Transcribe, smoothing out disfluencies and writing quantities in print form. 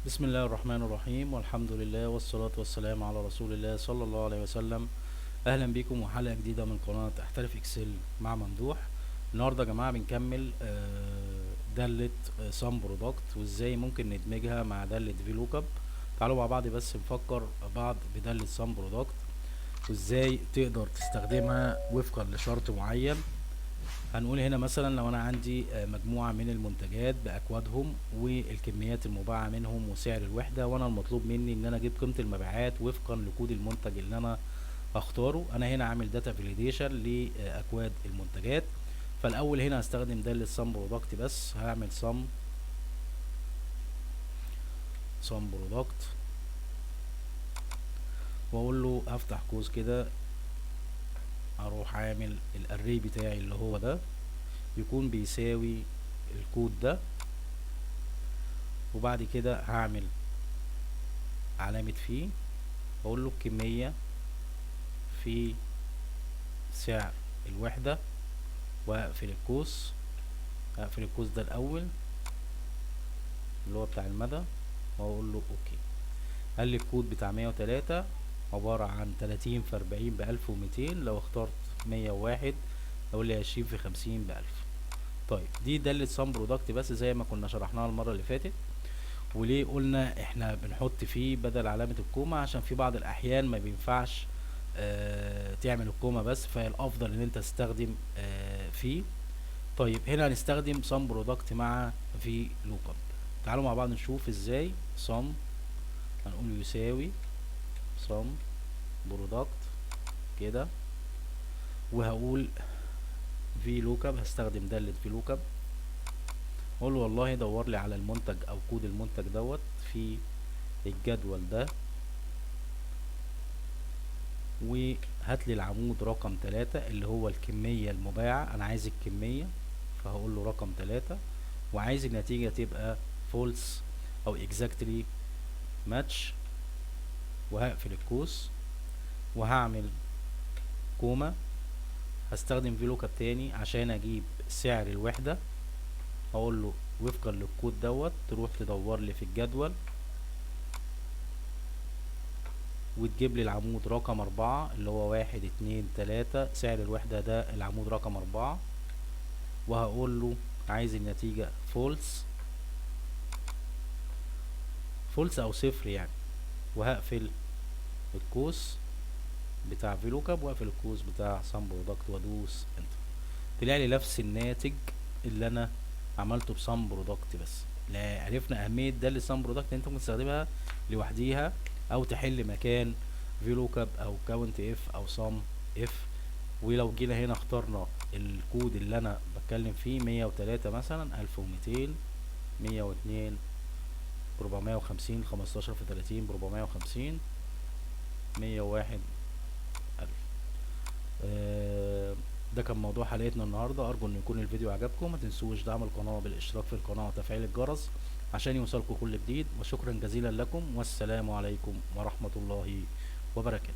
بسم الله الرحمن الرحيم، والحمد لله والصلاة والسلام على رسول الله صلى الله عليه وسلم. أهلا بكم وحلقة جديدة من قناة احترف اكسل مع ممدوح. النهاردة يا جماعة بنكمل دالة سام برودكت وازاي ممكن ندمجها مع دالة في لوك اب. تعالوا مع بعض بس نفكر بعض بدالة سام برودكت وازاي تقدر تستخدمها وفقا لشرط معين. هنقول هنا مثلا لو انا عندي مجموعة من المنتجات باكوادهم والكميات المباعة منهم وسعر الوحدة، وانا المطلوب مني ان انا اجيب قيمة المبيعات وفقا لكود المنتج اللي انا هختاره. انا هنا عامل داتا فاليديشن لاكواد المنتجات. فالاول هنا هستخدم دالة سم برودكت، بس هعمل سم برودكت واقول له هفتح قوس كده، اروح عامل الاري بتاعي اللي هو ده يكون بيساوي الكود ده، وبعد كده هعمل علامة فيه واقول له الكمية في سعر الوحدة، واقفل القوس. اقفل القوس ده الاول اللي هو بتاع المدى واقول له اوكي. قال لي الكود بتاع 103 عبارة عن 30 في 40 ب1200. لو اخترت 101 اقول لي 20 في 50 ب1000. طيب دي دالة سام برودكت بس زي ما كنا شرحناها المرة اللي فاتت. وليه قلنا احنا بنحط فيه بدل علامة الكومة؟ عشان في بعض الاحيان ما بينفعش تعمل الكومة بس، فالافضل ان انت تستخدم فيه. طيب هنا هنستخدم سم برودكت مع في لوك اب. تعالوا مع بعض نشوف ازاي. سم هنقول يساوي سم برودكت كده، وهقول في لوك اب، هستخدم دالة في لوك اب. اقول والله دور لي على المنتج او كود المنتج دوت في الجدول ده، وهات لي العمود رقم 3 اللي هو الكمية المباعة. انا عايز الكمية فهقول له رقم 3، وعايز النتيجة تبقى فولس او exactly match، وهقفل القوس وهعمل كوما. هستخدم فيلوكاب تاني عشان اجيب سعر الوحدة. هقول له وفقا للكود دوت تروح تدور لي في الجدول وتجيب لي العمود رقم 4 اللي هو 1 2 3 سعر الوحدة، ده العمود رقم 4. وهقول له عايز النتيجة فولس او صفر يعني، وهقفل القوس بتاع فيلوكاب واقفل القوس بتاع سام برودكت وادوس انتر. طلع لي نفس الناتج اللي انا عملته بسام برودكت. بس لا، عرفنا اهميه ده للسام برودكت، انت ممكن تستخدمها لوحديها او تحل مكان فيلوكاب او كاونت اف او سام اف. ولو جينا هنا اخترنا الكود اللي انا بتكلم فيه 103 مثلا 1200 102 450 15 في 30 450 101 1000. ده كان موضوع حلقتنا النهارده. ارجو ان يكون الفيديو عجبكم. ما تنسوش دعم القناه بالاشتراك في القناه وتفعيل الجرس عشان يوصلكم كل جديد. وشكرا جزيلا لكم، والسلام عليكم ورحمه الله وبركاته.